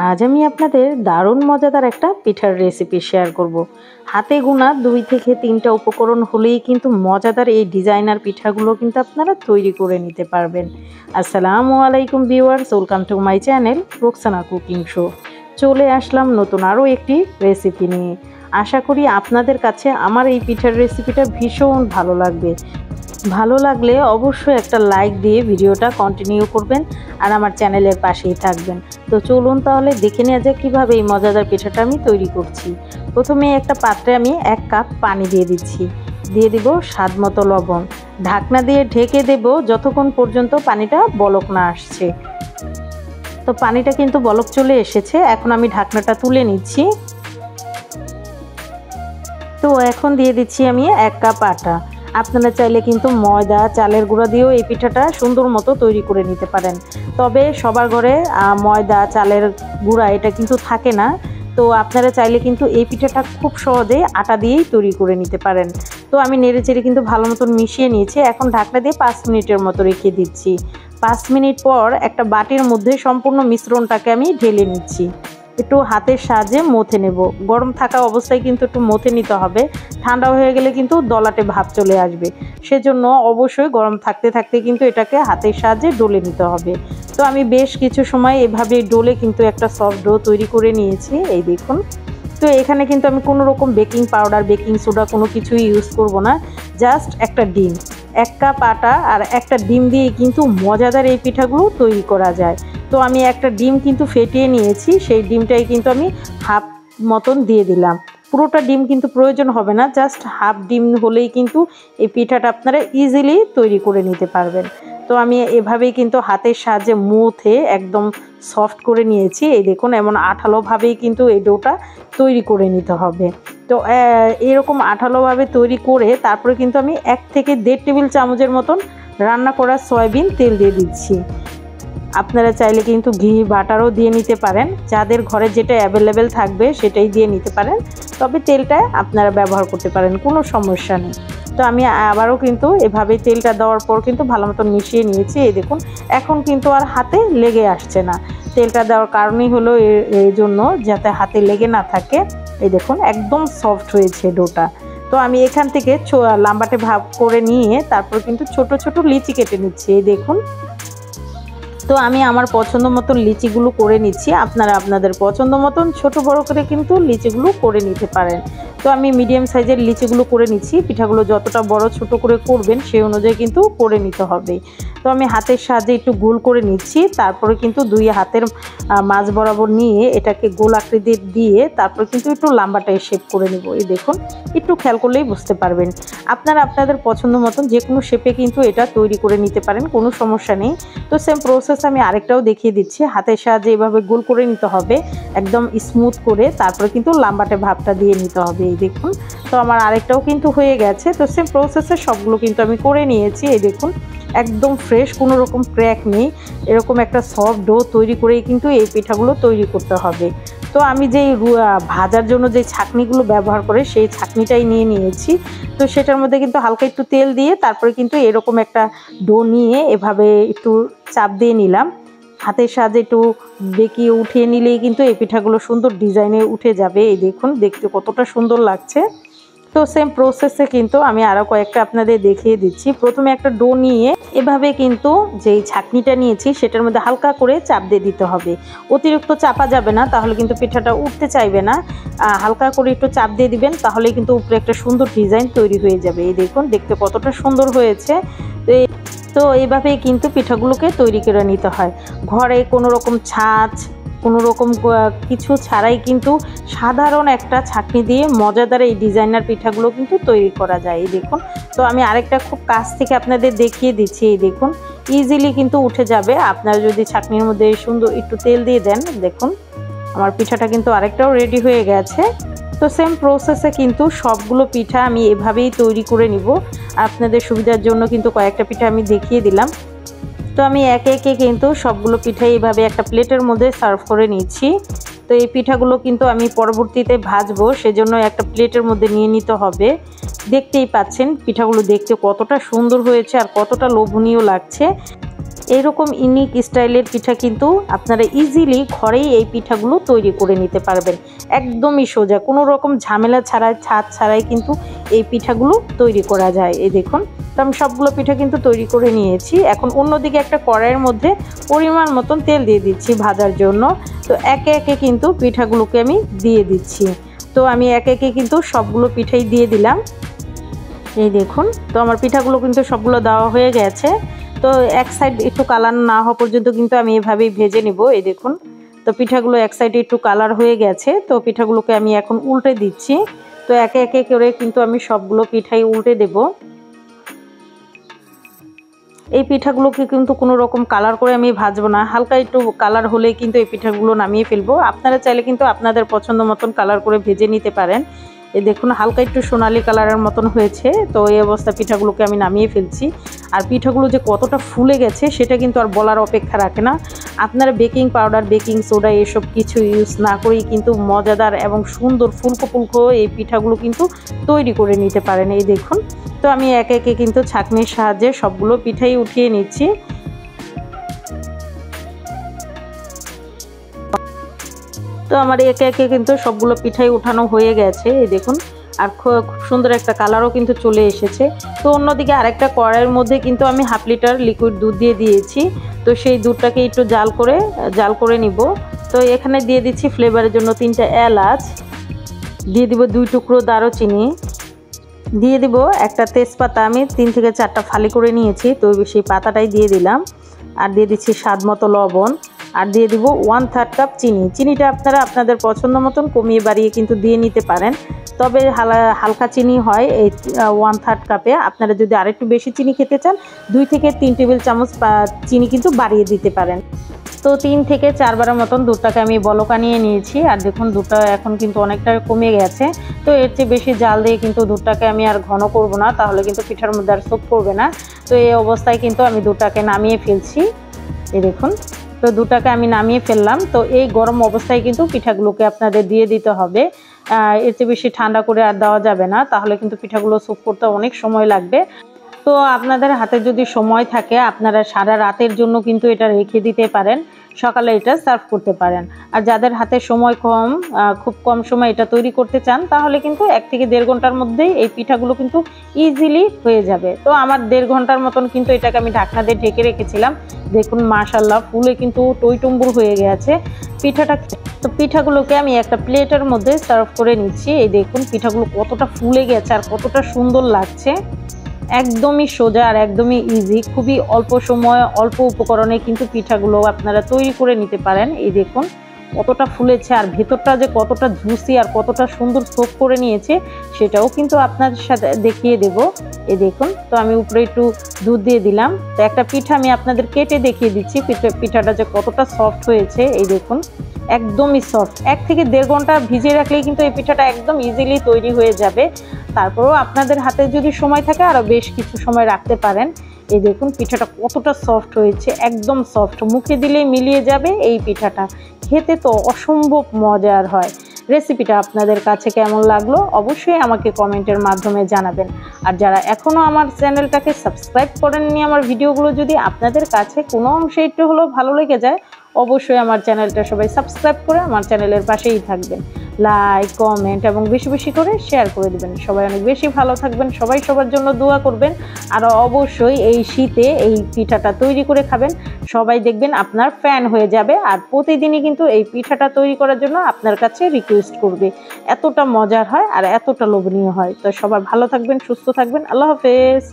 আজ আমি আপনাদের দারুণ মজাদার একটা পিঠার রেসিপি শেয়ার করব। হাতে গোনা 2 থেকে 3টা উপকরণ হলেই কিন্তু মজাদার এই ডিজাইনার পিঠাগুলো কিন্তু আপনারা তৈরি করে নিতে পারবেন। আসসালামু আলাইকুম viewers, welcome to my channel Roksana cooking show. চলে আসলাম নতুন আরও একটি রেসিপি নিয়ে। আশা করি আপনাদের কাছে আমার এই পিঠার রেসিপিটা ভীষণ ভালো লাগবে। ভালো লাগলে অবশ্যই একটা লাইক দিয়ে ভিডিওটা কন্টিনিউ করবেন আর আমার চ্যানেলের পাশেই থাকবেন। তো চলুন তাহলে দেখে নেওয়া যাক কীভাবে এই মজাদার পিঠাটা আমি তৈরি করছি। প্রথমে একটা পাত্রে আমি 1 কাপ পানি দিয়ে দিচ্ছি, দিয়ে দিব স্বাদ মতো লবণ, ঢাকনা দিয়ে ঢেকে দেব যতক্ষণ পর্যন্ত পানিটা বলক না আসছে। তো পানিটা কিন্তু বলক চলে এসেছে, এখন আমি ঢাকনাটা তুলে নিচ্ছি। তো এখন দিয়ে দিচ্ছি আমি 1 কাপ আটা। আপনারা চাইলে কিন্তু ময়দা, চালের গুঁড়া দিয়েও এই পিঠাটা সুন্দর মতো তৈরি করে নিতে পারেন। তবে সবার ঘরে ময়দা, চালের গুঁড়া এটা কিন্তু থাকে না। তো আপনারা চাইলে কিন্তু এই পিঠাটা খুব সহজেই আটা দিয়েই তৈরি করে নিতে পারেন। তো আমি নেড়েচেড়ে কিন্তু ভালো মতন মিশিয়ে নিয়েছি। এখন ঢাকনা দিয়ে 5 মিনিটের মতো রেখে দিচ্ছি। 5 মিনিট পর একটা বাটির মধ্যে সম্পূর্ণ মিশ্রণটাকে আমি ঢেলে নিচ্ছি। একটু হাতের সাহায্যে মথে নেব। গরম থাকা অবস্থায় কিন্তু একটু মথে নিতে হবে, ঠান্ডা হয়ে গেলে কিন্তু দলাটে ভাব চলে আসবে। সেজন্য অবশ্যই গরম থাকতে থাকতে কিন্তু এটাকে হাতের সাহায্যে ডলে নিতে হবে। তো আমি বেশ কিছু সময় এভাবে ডলে কিন্তু একটা সফট ডো তৈরি করে নিয়েছি, এই দেখুন। তো এখানে কিন্তু আমি কোনো রকম বেকিং পাউডার, বেকিং সোডা কোনো কিছুই ইউজ করব না। জাস্ট একটা ডিম, 1 কাপ আটা আর একটা ডিম দিয়ে কিন্তু মজাদার এই পিঠাগুলো তৈরি করা যায়। তো আমি একটা ডিম কিন্তু ফেটিয়ে নিয়েছি, সেই ডিমটাই কিন্তু আমি হাফ মতন দিয়ে দিলাম। পুরোটা ডিম কিন্তু প্রয়োজন হবে না, জাস্ট হাফ ডিম হলেই কিন্তু এই পিঠাটা আপনারা ইজিলি তৈরি করে নিতে পারবেন। তো আমি এভাবেই কিন্তু হাতের সাহায্যে মুথে একদম সফট করে নিয়েছি, এই দেখুন। এমন আঠালোভাবেই কিন্তু এই ডোটা তৈরি করে নিতে হবে। তো এরকম আঠালোভাবে তৈরি করে তারপরে কিন্তু আমি 1 থেকে 1.5 টেবিল চামচের মতন রান্না করা সয়াবিন তেল দিয়ে দিচ্ছি। আপনারা চাইলে কিন্তু ঘি, বাটারও দিয়ে নিতে পারেন, যাদের ঘরে যেটা অ্যাভেলেবেল থাকবে সেটাই দিয়ে নিতে পারেন। তবে তেলটা আপনারা ব্যবহার করতে পারেন, কোনো সমস্যা নেই। তো আমি আবারও কিন্তু এভাবেই তেলটা দেওয়ার পর কিন্তু ভালো মতন মিশিয়ে নিয়েছি, এই দেখুন। এখন কিন্তু আর হাতে লেগে আসছে না। তেলটা দেওয়ার কারণই হলো এই জন্য, যাতে হাতে লেগে না থাকে। এই দেখুন একদম সফট হয়েছে ডোটা। তো আমি এখান থেকে লাম্বাটে ভাব করে নিয়ে তারপর কিন্তু ছোট ছোট লিচি কেটে নিচ্ছি, এই দেখুন। তো আমি আমার পছন্দ মতন লিচিগুলো করে নিচ্ছি। আপনারা আপনাদের পছন্দ মতন ছোট বড় করে কিন্তু লিচিগুলো করে নিতে পারেন। তো আমি মিডিয়াম সাইজের লিচিগুলো করে নিচ্ছি। পিঠাগুলো যতটা বড় ছোট করে করবেন সেই অনুযায়ী কিন্তু করে নিতে হবে। তো আমি হাতের সাহায্যে একটু গোল করে নিচ্ছি, তারপরে কিন্তু 2 হাতের মাঝ বরাবর নিয়ে এটাকে গোল আকৃতি দিয়ে তারপর কিন্তু একটু লম্বাটাই শেপ করে নেব, এই দেখুন। একটু খেয়াল করলেই বুঝতে পারবেন। আপনারা আপনাদের পছন্দ মতন যে কোনো শেপে কিন্তু এটা তৈরি করে নিতে পারেন, কোনো সমস্যা নেই। তো সেম প্রসেস আমি আরেকটাও দেখিয়ে দিচ্ছি। হাতের সাহায্যে এভাবে গোল করে নিতে হবে একদম স্মুথ করে, তারপরে কিন্তু লাম্বাটে ভাবটা দিয়ে নিতে হবে, এই দেখুন। তো আমার আরেকটাও কিন্তু হয়ে গেছে। তো সেম প্রসেসে সবগুলো কিন্তু আমি করে নিয়েছি, এই দেখুন। একদম ফ্রেশ, কোনো রকম ক্র্যাক নেই। এরকম একটা সফট ডো তৈরি করেই কিন্তু এই পিঠাগুলো তৈরি করতে হবে। তো আমি যেই ভাজার জন্য যে ছাঁকনিগুলো ব্যবহার করে সেই ছাঁকনিটাই নিয়ে নিয়েছি। তো সেটার মধ্যে কিন্তু হালকা একটু তেল দিয়ে তারপরে কিন্তু এরকম একটা ডো নিয়ে এভাবে একটু চাপ দিয়ে নিলাম। হাতের সাহায্যে একটু বেঁকিয়ে উঠিয়ে নিলেই কিন্তু এই পিঠাগুলো সুন্দর ডিজাইনে উঠে যাবে, এই দেখুন দেখতে কতটা সুন্দর লাগছে। তো সেম প্রসেসে কিন্তু আমি আরও কয়েকটা আপনাদের দেখিয়ে দিচ্ছি। প্রথমে একটা ডো নিয়ে এভাবে কিন্তু যেই ছাঁকনিটা নিয়েছি সেটার মধ্যে হালকা করে চাপ দিয়ে দিতে হবে। অতিরিক্ত চাপা যাবে না, তাহলে কিন্তু পিঠাটা উঠতে চাইবে না। হালকা করে একটু চাপ দিয়ে দিবেন, তাহলে কিন্তু উপরে একটা সুন্দর ডিজাইন তৈরি হয়ে যাবে, এই দেখুন দেখতে কতটা সুন্দর হয়েছে। তো এইভাবেই কিন্তু পিঠাগুলোকে তৈরি করে নিতে হয়। ঘরে কোনো রকম ছাঁচ, কোনো রকম কিছু ছাড়াই কিন্তু সাধারণ একটা ছাঁকনি দিয়ে মজাদার এই ডিজাইনার পিঠাগুলো কিন্তু তৈরি করা যায়, এই দেখুন। তো আমি আরেকটা খুব কাছ থেকে আপনাদের দেখিয়ে দিচ্ছি, এই দেখুন। ইজিলি কিন্তু উঠে যাবে আপনারা যদি ছাঁকনির মধ্যে সুন্দর একটু তেল দিয়ে দেন। দেখুন আমার পিঠাটা কিন্তু আরেকটাও রেডি হয়ে গেছে। তো সেম প্রসেসে কিন্তু সবগুলো পিঠা আমি এভাবেই তৈরি করে নিব। আপনাদের সুবিধার জন্য কিন্তু কয়েকটা পিঠা আমি দেখিয়ে দিলাম। তো আমি একে একে কিন্তু সবগুলো পিঠাই এইভাবে একটা প্লেটের মধ্যে সার্ভ করে নিচ্ছি। তো এই পিঠাগুলো কিন্তু আমি পরবর্তীতে ভাজবো, সেজন্য একটা প্লেটের মধ্যে নিয়ে নিতে হবে। দেখতেই পাচ্ছেন পিঠাগুলো দেখতে কতটা সুন্দর হয়েছে আর কতটা লোভনীয় লাগছে। এইরকম ইউনিক স্টাইলের পিঠা কিন্তু আপনারা ইজিলি ঘরেই এই পিঠাগুলো তৈরি করে নিতে পারবেন। একদমই সোজা, কোনো রকম ঝামেলা ছাড়াই, ছাদ ছাড়াই কিন্তু এই পিঠাগুলো তৈরি করা যায়। এই দেখুন, তো আমি সবগুলো পিঠা কিন্তু তৈরি করে নিয়েছি। এখন অন্যদিকে একটা কড়াইয়ের মধ্যে পরিমাণ মতন তেল দিয়ে দিচ্ছি ভাজার জন্য। তো একে একে কিন্তু পিঠাগুলোকে আমি দিয়ে দিচ্ছি। তো আমি একে একে কিন্তু সবগুলো পিঠাই দিয়ে দিলাম। এই দেখুন, তো আমার পিঠাগুলো কিন্তু সবগুলো দেওয়া হয়ে গেছে। তো এক সাইড একটু কালার না হওয়া পর্যন্ত কিন্তু আমি এভাবেই ভেজে নিব। এই দেখুন, তো পিঠাগুলো এক সাইডে একটু কালার হয়ে গেছে। তো পিঠাগুলোকে আমি এখন উল্টে দিচ্ছি। তো একে একে করে কিন্তু আমি সবগুলো পিঠাই উল্টে দেব। এই পিঠাগুলোকে কিন্তু কোনো রকম কালার করে আমি ভাজবো না, হালকা একটু কালার হলেই কিন্তু এই পিঠাগুলো নামিয়ে ফেলবো। আপনারা চাইলে কিন্তু আপনাদের পছন্দ মতন কালার করে ভেজে নিতে পারেন। এই দেখুন, হালকা একটু সোনালি কালারের মতন হয়েছে। তো এই অবস্থা পিঠাগুলোকে আমি নামিয়ে ফেলছি। আর পিঠাগুলো যে কতটা ফুলে গেছে সেটা কিন্তু আর বলার অপেক্ষা রাখে না। আপনারা বেকিং পাউডার, বেকিং সোডা এসব কিছু ইউজ না করেই কিন্তু মজাদার এবং সুন্দর ফুলকো ফুলকো এই পিঠাগুলো কিন্তু তৈরি করে নিতে পারেন। এই দেখুন, তো আমি একে একে কিন্তু ছাঁকনির সাহায্যে সবগুলো পিঠাই উঠিয়ে নিচ্ছি। তো আমার একে একে কিন্তু সবগুলো পিঠাই উঠানো হয়ে গেছে। এই দেখুন, আর খুব সুন্দর একটা কালারও কিন্তু চলে এসেছে। তো অন্যদিকে আরেকটা কড়াইয়ের মধ্যে কিন্তু আমি হাফ লিটার লিকুইড দুধ দিয়ে দিয়েছি। তো সেই দুধটাকে একটু জাল করে নিব। তো এখানে দিয়ে দিচ্ছি ফ্লেভারের জন্য 3টা এলাচ, দিয়ে দিব 2 টুকরো দারুচিনি, দিয়ে দিব একটা তেজপাতা, আমি 3 থেকে 4টা ফালি করে নিয়েছি, তো সেই পাতাটাই দিয়ে দিলাম। আর দিয়ে দিচ্ছি স্বাদ মতো লবণ, আর দিয়ে দিব 1/3 কাপ চিনি। চিনিটা আপনারা আপনাদের পছন্দ মতন কমিয়ে বাড়িয়ে কিন্তু দিয়ে নিতে পারেন। তবে হালকা চিনি হয় এই 1/3 কাপে। আপনারা যদি আরেকটু বেশি চিনি খেতে চান 2 থেকে 3 টেবিল চামচ চিনি কিন্তু বাড়িয়ে দিতে পারেন। তো 3 থেকে 4 বারের মতন দুধটাকে আমি বলকা নিয়ে নিয়েছি। আর দেখুন, দুধটা এখন কিন্তু অনেকটা কমে গেছে। তো এর চেয়ে বেশি জাল দিয়ে কিন্তু দুধটাকে আমি আর ঘন করব না, তাহলে কিন্তু পিঠার মধ্যে আর সোপ করবে না। তো এই অবস্থায় কিন্তু আমি দুধটাকে নামিয়ে ফেলছি। এই দেখুন, তো দুধটাকে আমি নামিয়ে ফেললাম। তো এই গরম অবস্থায় কিন্তু পিঠাগুলোকে আপনাদের দিয়ে দিতে হবে। এর চেয়ে বেশি ঠান্ডা করে আর দেওয়া যাবে না, তাহলে কিন্তু পিঠাগুলো সোপ করতে অনেক সময় লাগবে। তো আপনাদের হাতে যদি সময় থাকে আপনারা সারা রাতের জন্য কিন্তু এটা রেখে দিতে পারেন, সকালে এটা সার্ভ করতে পারেন। আর যাদের হাতে সময় কম, খুব কম সময় এটা তৈরি করতে চান, তাহলে কিন্তু 1 থেকে 1.5 ঘন্টার মধ্যেই এই পিঠাগুলো কিন্তু ইজিলি হয়ে যাবে। তো আমার 1.5 ঘন্টার মতন কিন্তু এটাকে আমি ঢাকনা দিয়ে ঢেকে রেখেছিলাম। দেখুন মাশাআল্লাহ, ফুলে কিন্তু টইটুম্বুর হয়ে গেছে পিঠাটা। তো পিঠাগুলোকে আমি একটা প্লেটের মধ্যে সার্ভ করে নিচ্ছি। এই দেখুন পিঠাগুলো কতটা ফুলে গেছে আর কতটা সুন্দর লাগছে। একদমই সোজা আর একদমই ইজি, খুবই অল্প সময় অল্প উপকরণে কিন্তু পিঠাগুলো আপনারা তৈরি করে নিতে পারেন। এই দেখুন কতটা ফুলেছে আর ভেতরটা যে কতটা জুসি আর কতটা সুন্দর সোপ করে নিয়েছে সেটাও কিন্তু আপনাদের সাথে দেখিয়ে দেব। এই দেখুন, তো আমি উপরে একটু দুধ দিয়ে দিলাম। তো একটা পিঠা আমি আপনাদের কেটে দেখিয়ে দিচ্ছি পিঠাটা যে কতটা সফট হয়েছে। এই দেখুন একদমই সফট। 1 থেকে 1.5 ঘন্টা ভিজিয়ে রাখলেই কিন্তু এই পিঠাটা একদম ইজিলি তৈরি হয়ে যাবে। তারপরেও আপনাদের হাতে যদি সময় থাকে আরও বেশ কিছু সময় রাখতে পারেন। এই দেখুন পিঠাটা কতটা সফট হয়েছে, একদম সফট, মুখে দিলেই মিলিয়ে যাবে এই পিঠাটা। খেতে তো অসম্ভব মজার হয়। রেসিপিটা আপনাদের কাছে কেমন লাগলো অবশ্যই আমাকে কমেন্টের মাধ্যমে জানাবেন। আর যারা এখনও আমার চ্যানেলটাকে সাবস্ক্রাইব করেননি, আমার ভিডিওগুলো যদি আপনাদের কাছে কোনো অংশে একটু হলেও ভালো লেগে যায়, অবশ্যই আমার চ্যানেলটা সবাই সাবস্ক্রাইব করে আমার চ্যানেলের পাশেই থাকবেন। লাইক, কমেন্ট এবং বেশি বেশি করে শেয়ার করে দেবেন। সবাই অনেক বেশি ভালো থাকবেন, সবাই সবার জন্য দোয়া করবেন। আর অবশ্যই এই শীতে এই পিঠাটা তৈরি করে খাবেন, সবাই দেখবেন আপনার ফ্যান হয়ে যাবে। আর প্রতিদিনই কিন্তু এই পিঠাটা তৈরি করার জন্য আপনার কাছে রিকোয়েস্ট করবে, এতটা মজার হয় আর এতটা লোভনীয় হয়। তো সবাই ভালো থাকবেন, সুস্থ থাকবেন। আল্লাহ হাফেজ।